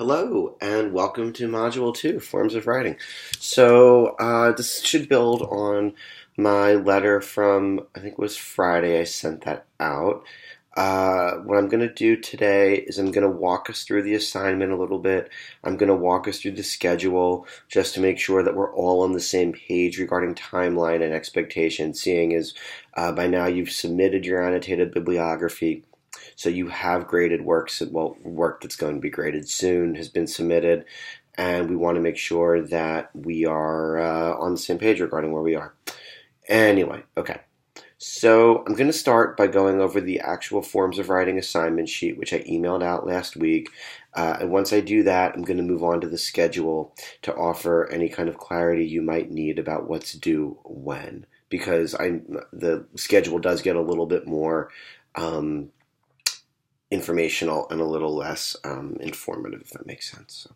Hello, and welcome to Module 2, Forms of Writing. So, this should build on my letter from, I think it was Friday, I sent that out. What I'm going to do today is I'm going to walk us through the assignment a little bit. I'm going to walk us through the schedule just to make sure that we're all on the same page regarding timeline and expectations, seeing as by now you've submitted your annotated bibliography. So you have graded works, well, work that's going to be graded soon has been submitted, and we want to make sure that we are on the same page regarding where we are. Anyway, okay. So I'm going to start by going over the actual Forms of Writing assignment sheet, which I emailed out last week. And once I do that, I'm going to move on to the schedule to offer any kind of clarity you might need about what's due when, because the schedule does get a little bit more informational and a little less informative, if that makes sense.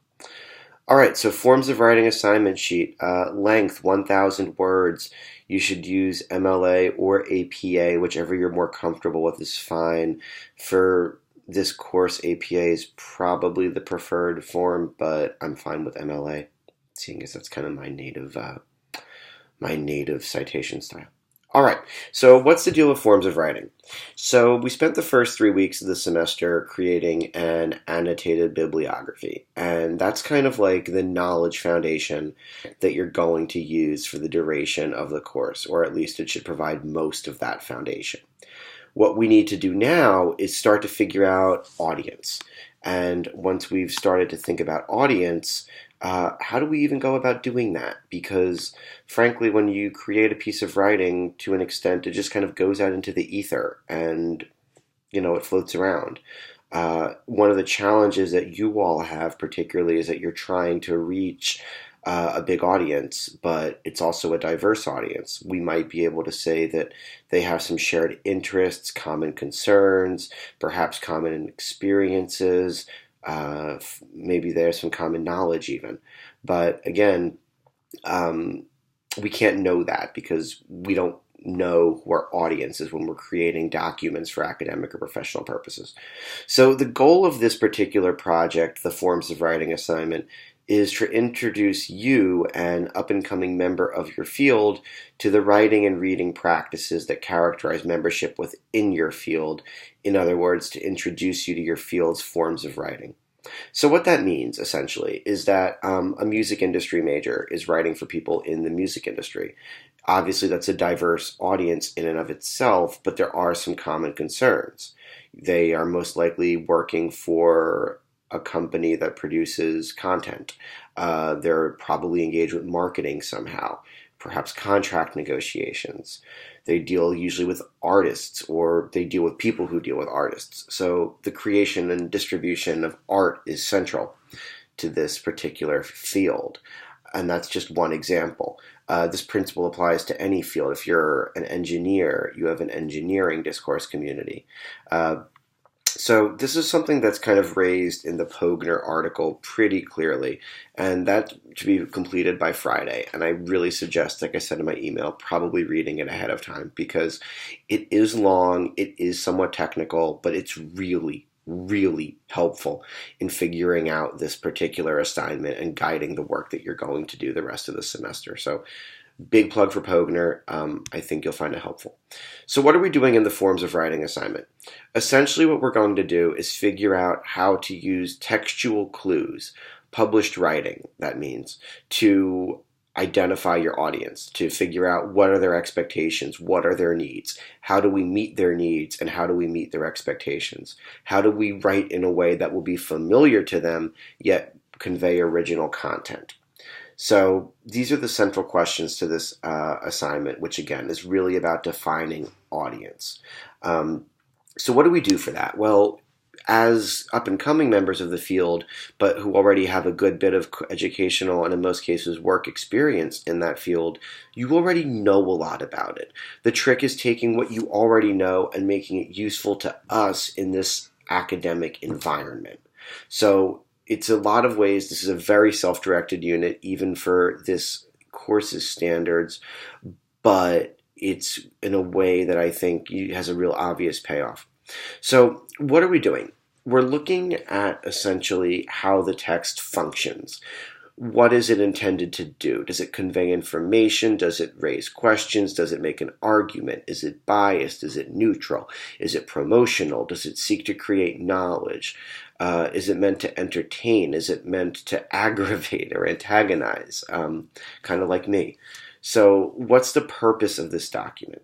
All right, so Forms of Writing assignment sheet, length 1,000 words. You should use MLA or APA, whichever you're more comfortable with is fine. For this course, APA is probably the preferred form, but I'm fine with MLA, seeing as that's kind of my native citation style. All right, so what's the deal with Forms of Writing? So we spent the first 3 weeks of the semester creating an annotated bibliography, and that's kind of like the knowledge foundation that you're going to use for the duration of the course, or at least it should provide most of that foundation. What we need to do now is start to figure out audience. And once we've started to think about audience, how do we even go about doing that? Because frankly, when you create a piece of writing, to an extent, it just kind of goes out into the ether and, it floats around. One of the challenges that you all have particularly is that you're trying to reach a big audience, but it's also a diverse audience. We might be able to say that they have some shared interests, common concerns, perhaps common experiences, maybe there's some common knowledge even. But again, we can't know that because we don't know who our audience is when we're creating documents for academic or professional purposes. So the goal of this particular project, the Forms of Writing assignment, is to introduce you, an up-and-coming member of your field, to the writing and reading practices that characterize membership within your field. In other words, to introduce you to your field's forms of writing. So what that means, essentially, is that a music industry major is writing for people in the music industry. Obviously, that's a diverse audience in and of itself, but there are some common concerns. They are most likely working for a company that produces content. They're probably engaged with marketing somehow, perhaps contract negotiations. They deal usually with artists, or they deal with people who deal with artists. So the creation and distribution of art is central to this particular field. And that's just one example. This principle applies to any field. If you're an engineer, you have an engineering discourse community. So this is something that's kind of raised in the Pogner article pretty clearly, and that to be completed by Friday. And I really suggest, like I said in my email, probably reading it ahead of time because it is long, it is somewhat technical, but it's really, really helpful in figuring out this particular assignment and guiding the work that you're going to do the rest of the semester. So big plug for Pogner. I think you'll find it helpful. So what are we doing in the Forms of Writing assignment? Essentially what we're going to do is figure out how to use textual clues, published writing, that means, to identify your audience, to figure out what are their expectations, what are their needs, how do we meet their needs, and how do we meet their expectations? How do we write in a way that will be familiar to them, yet convey original content? So these are the central questions to this assignment, which again is really about defining audience. So what do we do for that? Well, as up-and-coming members of the field, but who already have a good bit of educational and in most cases work experience in that field, you already know a lot about it. The trick is taking what you already know and making it useful to us in this academic environment. So it's a lot of ways, this is a very self-directed unit, even for this course's standards, but it's in a way that I think has a real obvious payoff. So what are we doing? we're looking at essentially how the text functions. What is it intended to do? Does it convey information? Does it raise questions? Does it make an argument? Is it biased? Is it neutral? Is it promotional? Does it seek to create knowledge? Is it meant to entertain? Is it meant to aggravate or antagonize? Kind of like me. So what's the purpose of this document?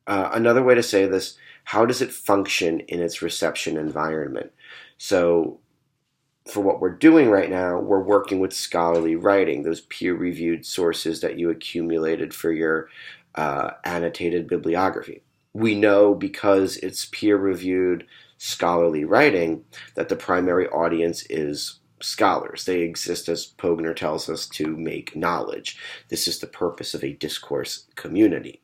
Another way to say this, how does it function in its reception environment? So for what we're doing right now, we're working with scholarly writing, those peer-reviewed sources that you accumulated for your annotated bibliography. We know because it's peer-reviewed scholarly writing that the primary audience is scholars. They exist, as Pogner tells us, to make knowledge. This is the purpose of a discourse community.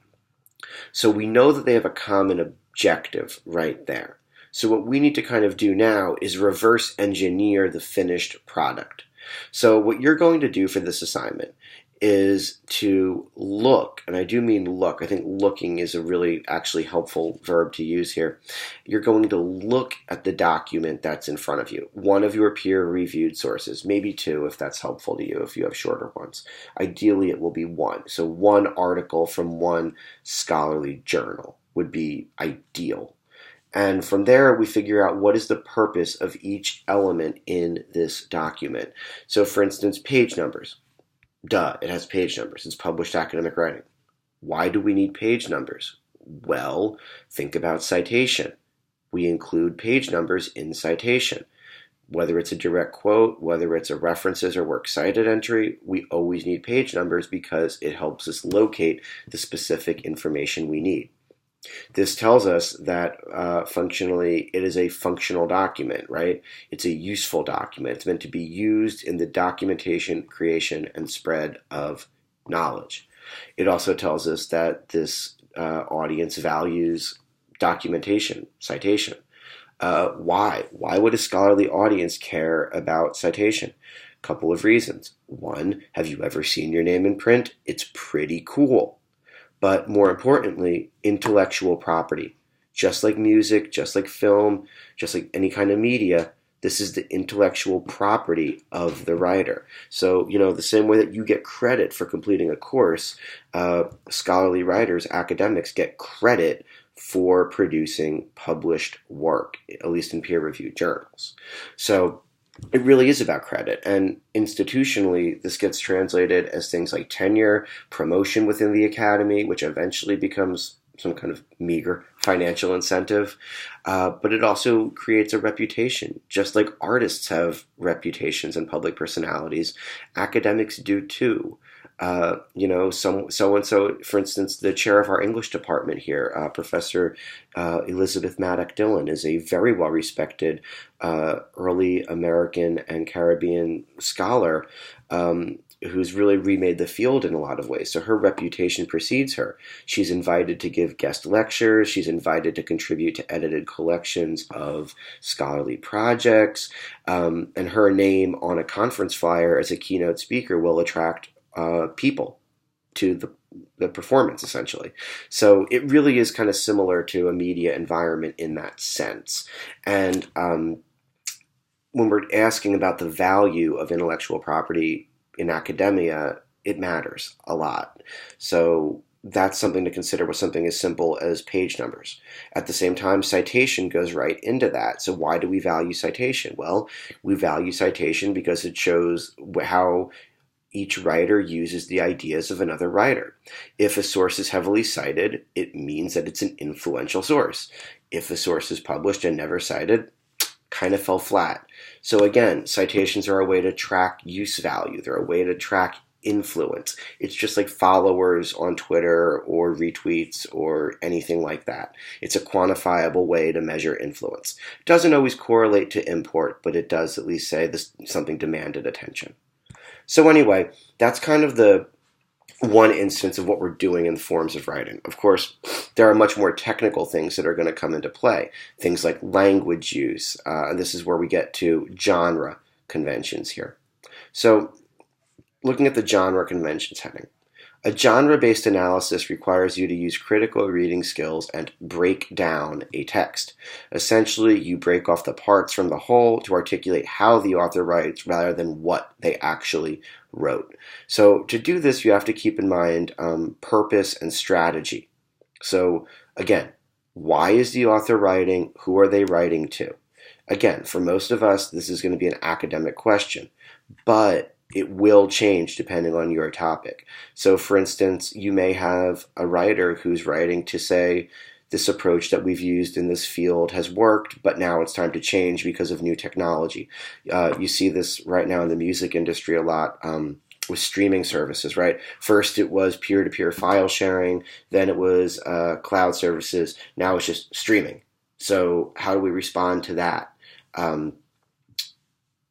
So we know that they have a common objective right there. So what we need to kind of do now is reverse engineer the finished product. So what you're going to do for this assignment is to look, and I do mean look, I think looking is a really actually helpful verb to use here. You're going to look at the document that's in front of you, one of your peer-reviewed sources, maybe two if that's helpful to you, if you have shorter ones. Ideally it will be one. So one article from one scholarly journal would be ideal. And from there, we figure out what is the purpose of each element in this document. So for instance, page numbers. Duh, it has page numbers. It's published academic writing. Why do we need page numbers? Well, think about citation. We include page numbers in citation. Whether it's a direct quote, whether it's a references or works cited entry, we always need page numbers because it helps us locate the specific information we need. This tells us that functionally it is a functional document, right? It's a useful document. It's meant to be used in the documentation, creation, and spread of knowledge. It also tells us that this audience values documentation, citation. Why? Why would a scholarly audience care about citation? A couple of reasons. One, have you ever seen your name in print? It's pretty cool. But more importantly, intellectual property. Just like music, just like film, just like any kind of media, this is the intellectual property of the writer. So, the same way that you get credit for completing a course, scholarly writers, academics get credit for producing published work, at least in peer-reviewed journals. So it really is about credit, and institutionally this gets translated as things like tenure, promotion within the academy, which eventually becomes some kind of meager financial incentive, but it also creates a reputation. Just like artists have reputations and public personalities, academics do too. So-and-so, for instance, the chair of our English department here, Professor Elizabeth Maddock Dillon, is a very well-respected early American and Caribbean scholar who's really remade the field in a lot of ways. So her reputation precedes her. She's invited to give guest lectures. She's invited to contribute to edited collections of scholarly projects. And her name on a conference flyer as a keynote speaker will attract people to the performance, essentially. So it really is kind of similar to a media environment in that sense. And when we're asking about the value of intellectual property in academia, it matters a lot. So that's something to consider with something as simple as page numbers. At the same time, citation goes right into that. So why do we value citation? Well, we value citation because it shows how each writer uses the ideas of another writer. If a source is heavily cited, it means that it's an influential source. If a source is published and never cited, kind of fell flat. So again, citations are a way to track use value. They're a way to track influence. It's just like followers on Twitter or retweets or anything like that. It's a quantifiable way to measure influence. It doesn't always correlate to import, but it does at least say this something demanded attention. So anyway, that's kind of the one instance of what we're doing in the forms of writing. Of course, there are much more technical things that are going to come into play. Things like language use. And this is where we get to genre conventions here. So looking at the genre conventions heading, A genre-based analysis requires you to use critical reading skills and break down a text. Essentially, you break off the parts from the whole to articulate how the author writes rather than what they actually wrote. So to do this, you have to keep in mind purpose and strategy. So again, why is the author writing? Who are they writing to? Again, for most of us, this is going to be an academic question, but it will change depending on your topic. So for instance, you may have a writer who's writing to say, this approach that we've used in this field has worked, but now it's time to change because of new technology. You see this right now in the music industry a lot with streaming services, right? First it was peer-to-peer file sharing, then it was cloud services, now it's just streaming. So how do we respond to that?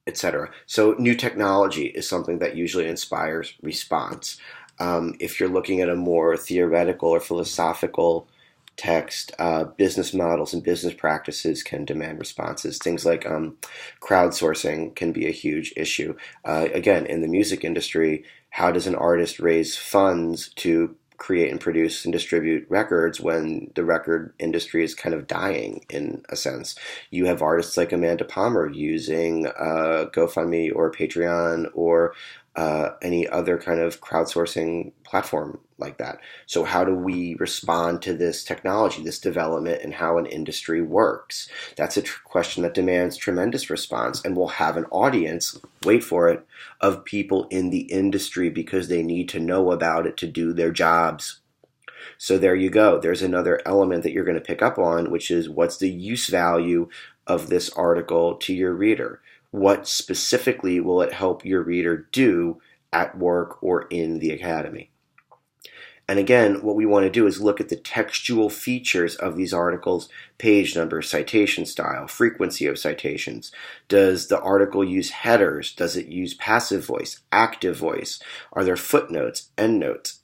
Etc. So new technology is something that usually inspires response. If you're looking at a more theoretical or philosophical text, business models and business practices can demand responses. Things like crowdsourcing can be a huge issue. Again, in the music industry, how does an artist raise funds to create and produce and distribute records when the record industry is kind of dying in a sense? You have artists like Amanda Palmer using GoFundMe or Patreon or any other kind of crowdsourcing platform like that. So how do we respond to this technology, this development, and how an industry works? That's a question that demands tremendous response and will have an audience, wait for it, of people in the industry because they need to know about it to do their jobs. So there you go. There's another element that you're going to pick up on, which is what's the use value of this article to your reader? What specifically will it help your reader do at work or in the academy? And again, what we want to do is look at the textual features of these articles: page number, citation style, frequency of citations. Does the article use headers? Does it use passive voice, active voice? Are there footnotes, endnotes?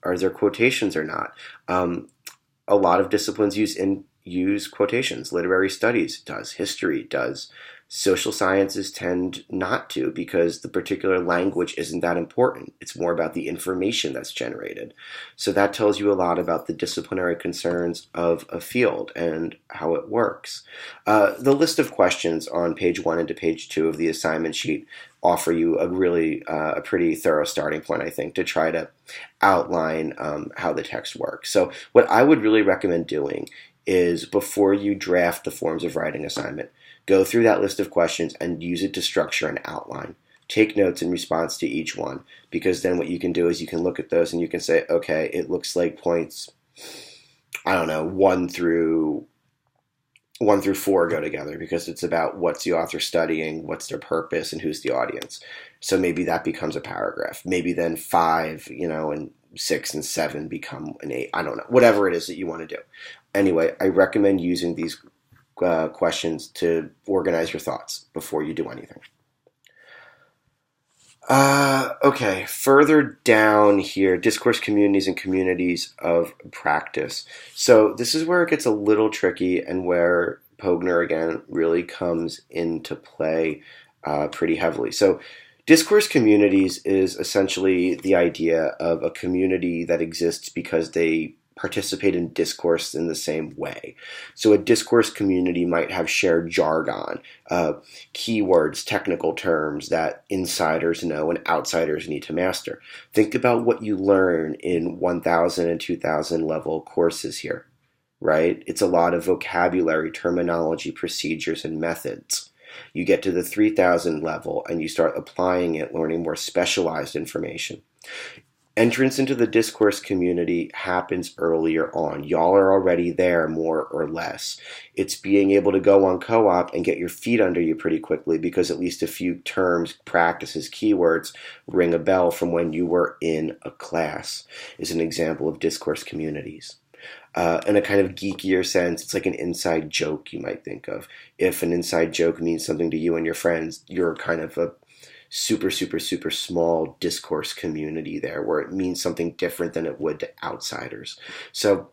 Are there quotations or not? A lot of disciplines use quotations. Literary studies does. History does. Social sciences tend not to because the particular language isn't that important. It's more about the information that's generated. So that tells you a lot about the disciplinary concerns of a field and how it works. The list of questions on page 1 and to page 2 of the assignment sheet offer you a pretty thorough starting point, I think, to try to outline how the text works. So what I would really recommend doing is, before you draft the forms of writing assignment, go through that list of questions and use it to structure an outline. Take notes in response to each one, because then what you can do is you can look at those and you can say, okay, it looks like points, I don't know, 1 through 4 go together because it's about what's the author studying, what's their purpose, and who's the audience. So maybe that becomes a paragraph. Maybe then 5, and 6 and 7 become an 8. I don't know. Whatever it is that you want to do. Anyway, I recommend using these questions to organize your thoughts before you do anything. Okay, further down here, discourse communities and communities of practice. So this is where it gets a little tricky and where Pogner, again, really comes into play pretty heavily. So discourse communities is essentially the idea of a community that exists because they participate in discourse in the same way. So a discourse community might have shared jargon, keywords, technical terms that insiders know and outsiders need to master. Think about what you learn in 1000 and 2000 level courses here, right? It's a lot of vocabulary, terminology, procedures, and methods. You get to the 3000 level and you start applying it, learning more specialized information. Entrance into the discourse community happens earlier on. Y'all are already there, more or less. It's being able to go on co-op and get your feet under you pretty quickly because at least a few terms, practices, keywords ring a bell from when you were in a class, is an example of discourse communities. In a kind of geekier sense, it's like an inside joke you might think of. If an inside joke means something to you and your friends, you're kind of a super, super, super small discourse community there where it means something different than it would to outsiders. So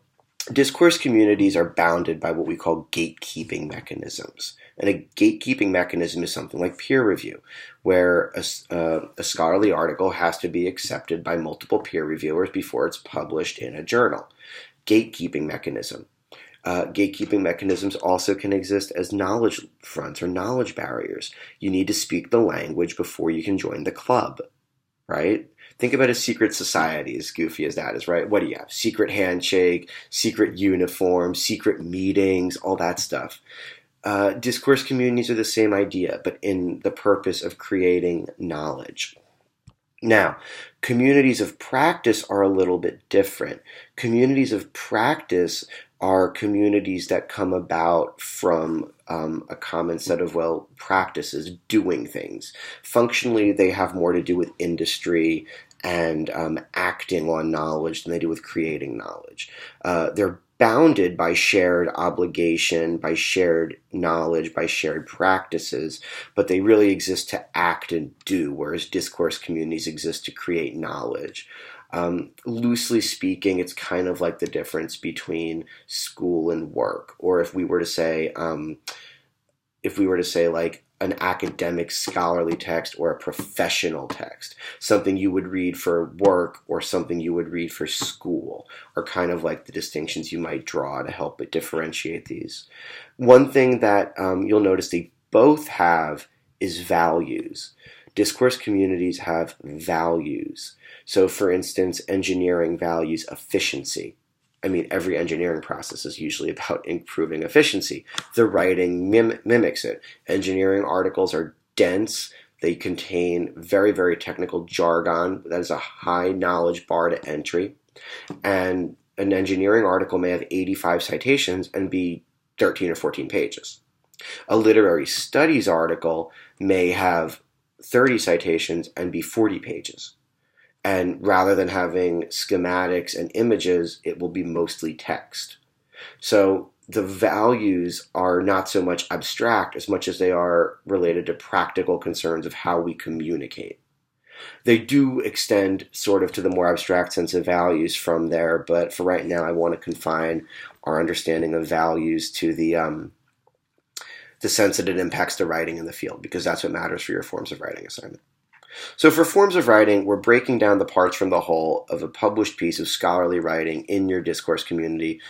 discourse communities are bounded by what we call gatekeeping mechanisms. And a gatekeeping mechanism is something like peer review, where a scholarly article has to be accepted by multiple peer reviewers before it's published in a journal. Gatekeeping mechanism. Gatekeeping mechanisms also can exist as knowledge fronts or knowledge barriers. You need to speak the language before you can join the club, right? Think about a secret society, as goofy as that is, right? What do you have? Secret handshake, secret uniform, secret meetings, all that stuff. Discourse communities are the same idea, but in the purpose of creating knowledge. Now, communities of practice are a little bit different. Communities of practice are communities that come about from a common set of, practices, doing things. Functionally, they have more to do with industry and acting on knowledge than they do with creating knowledge. They're bounded by shared obligation, by shared knowledge, by shared practices, but they really exist to act and do, whereas discourse communities exist to create knowledge. Loosely speaking, it's kind of like the difference between school and work, or if we were to say like an academic scholarly text or a professional text, something you would read for work or something you would read for school, are kind of like the distinctions you might draw to help it differentiate these. One thing that you'll notice they both have is values. Discourse communities have values. So for instance, engineering values efficiency. I mean, every engineering process is usually about improving efficiency. The writing mimics it. Engineering articles are dense. They contain very, very technical jargon. That is a high knowledge bar to entry. And an engineering article may have 85 citations and be 13 or 14 pages. A literary studies article may have 30 citations and be 40 pages. And rather than having schematics and images, it will be mostly text. So the values are not so much abstract as much as they are related to practical concerns of how we communicate. They do extend sort of to the more abstract sense of values from there, but for right now I want to confine our understanding of values to the sense that it impacts the writing in the field, because that's what matters for your forms of writing assignment. So for forms of writing, we're breaking down the parts from the whole of a published piece of scholarly writing in your discourse community,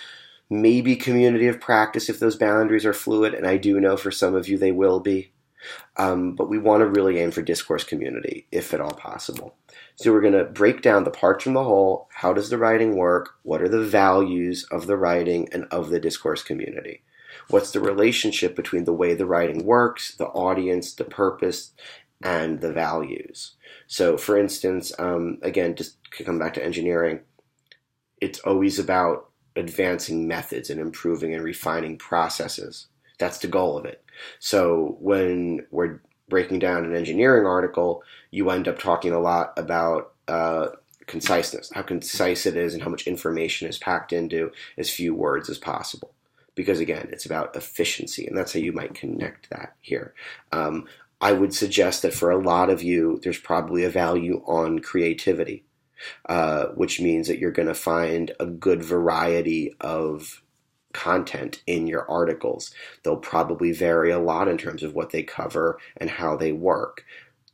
maybe community of practice if those boundaries are fluid, and I do know for some of you they will be. But we want to really aim for discourse community, if at all possible. So we're going to break down the parts from the whole. How does the writing work? What are the values of the writing and of the discourse community? What's the relationship between the way the writing works, the audience, the purpose, and the values? So for instance, again, just to come back to engineering, it's always about advancing methods and improving and refining processes. That's the goal of it. So when we're breaking down an engineering article, you end up talking a lot about conciseness, how concise it is and how much information is packed into as few words as possible. Because again, it's about efficiency, and that's how you might connect that here. I would suggest that for a lot of you, there's probably a value on creativity, which means that you're going to find a good variety of content in your articles. They'll probably vary a lot in terms of what they cover and how they work.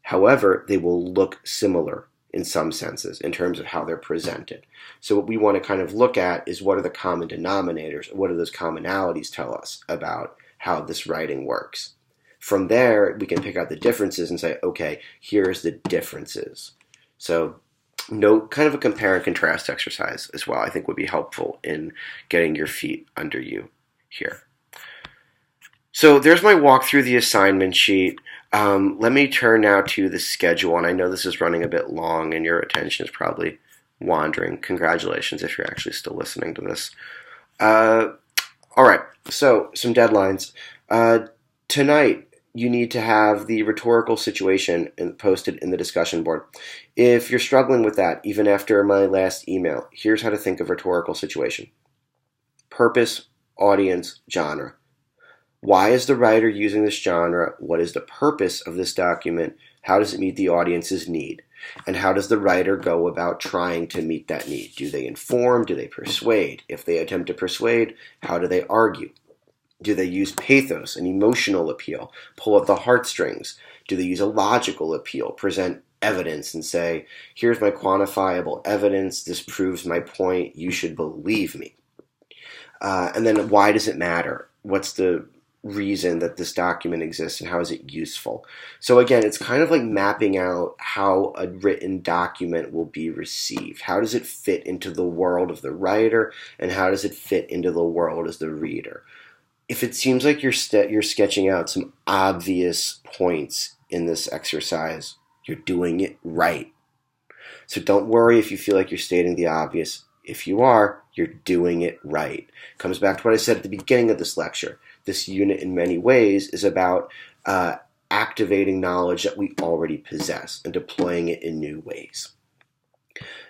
However, they will look similar in some senses in terms of how they're presented. So what we want to kind of look at is what are the common denominators, what do those commonalities tell us about how this writing works. From there, we can pick out the differences and say, okay, here's the differences. So note kind of a compare and contrast exercise as well, I think would be helpful in getting your feet under you here. So there's my walk through the assignment sheet. Let me turn now to the schedule, and I know this is running a bit long and your attention is probably wandering. Congratulations if you're actually still listening to this. All right, so some deadlines. Tonight, you need to have the rhetorical situation posted in the discussion board. If you're struggling with that, even after my last email, here's how to think of rhetorical situation. Purpose, audience, genre. Why is the writer using this genre? What is the purpose of this document? How does it meet the audience's need? And how does the writer go about trying to meet that need? Do they inform? Do they persuade? If they attempt to persuade, how do they argue? Do they use pathos, an emotional appeal, pull at the heartstrings? Do they use a logical appeal, present evidence and say, here's my quantifiable evidence, this proves my point, you should believe me? And then why does it matter? What's the reason that this document exists and how is it useful? So again, it's kind of like mapping out how a written document will be received. How does it fit into the world of the writer, and how does it fit into the world as the reader? If it seems like you're sketching out some obvious points in this exercise, you're doing it right. So don't worry if you feel like you're stating the obvious. If you are, you're doing it right. Comes back to what I said at the beginning of this lecture. This unit, in many ways, is about activating knowledge that we already possess and deploying it in new ways.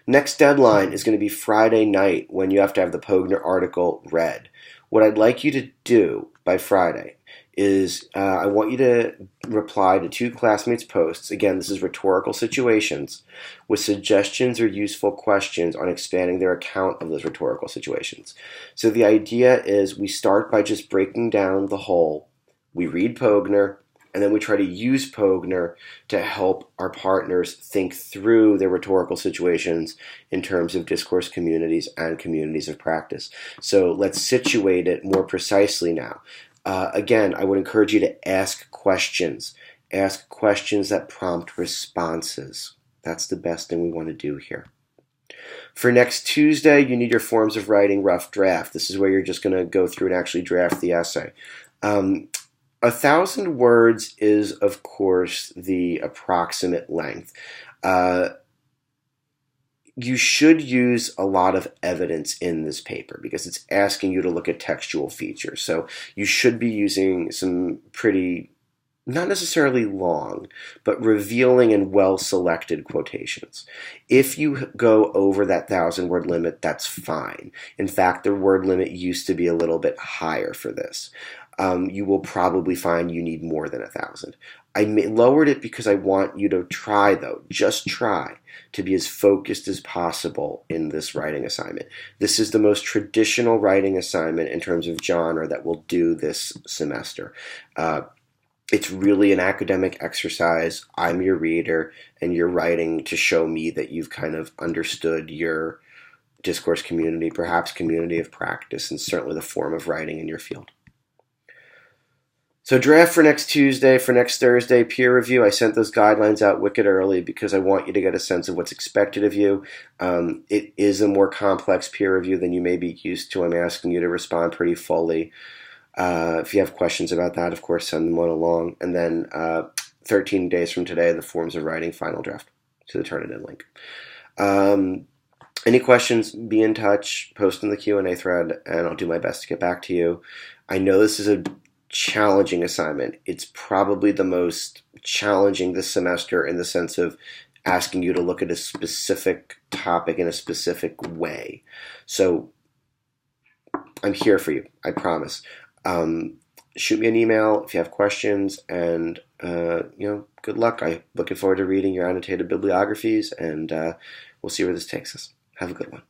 Next deadline is going to be Friday night, when you have to have the Pogner article read. What I'd like you to do by Friday is I want you to reply to 2 classmates' posts. Again, this is rhetorical situations with suggestions or useful questions on expanding their account of those rhetorical situations. So the idea is we start by just breaking down the whole. We read Pogner, and then we try to use Pogner to help our partners think through their rhetorical situations in terms of discourse communities and communities of practice. So let's situate it more precisely now. Again, I would encourage you to ask questions. Ask questions that prompt responses. That's the best thing we want to do here. For next Tuesday, you need your forms of writing rough draft. This is where you're just going to go through and actually draft the essay. 1,000 words is, of course, the approximate length. You should use a lot of evidence in this paper because it's asking you to look at textual features. So you should be using some pretty, not necessarily long, but revealing and well-selected quotations. If you go over that 1,000-word limit, that's fine. In fact, the word limit used to be a little bit higher for this. You will probably find you need more than 1,000. I lowered it because I want you to try, though, just try to be as focused as possible in this writing assignment. This is the most traditional writing assignment in terms of genre that we'll do this semester. It's really an academic exercise. I'm your reader, and you're writing to show me that you've kind of understood your discourse community, perhaps community of practice, and certainly the form of writing in your field. So draft for next Tuesday, for next Thursday, peer review. I sent those guidelines out wicked early because I want you to get a sense of what's expected of you. It is a more complex peer review than you may be used to. I'm asking you to respond pretty fully. If you have questions about that, of course, send them on along. And then 13 days from today, the forms of writing final draft to the Turnitin link. Any questions, be in touch, post in the Q&A thread, and I'll do my best to get back to you. I know this is a challenging assignment. It's probably the most challenging this semester in the sense of asking you to look at a specific topic in a specific way. So I'm here for you, I promise. Shoot me an email if you have questions, and good luck. I'm looking forward to reading your annotated bibliographies, and we'll see where this takes us. Have a good one.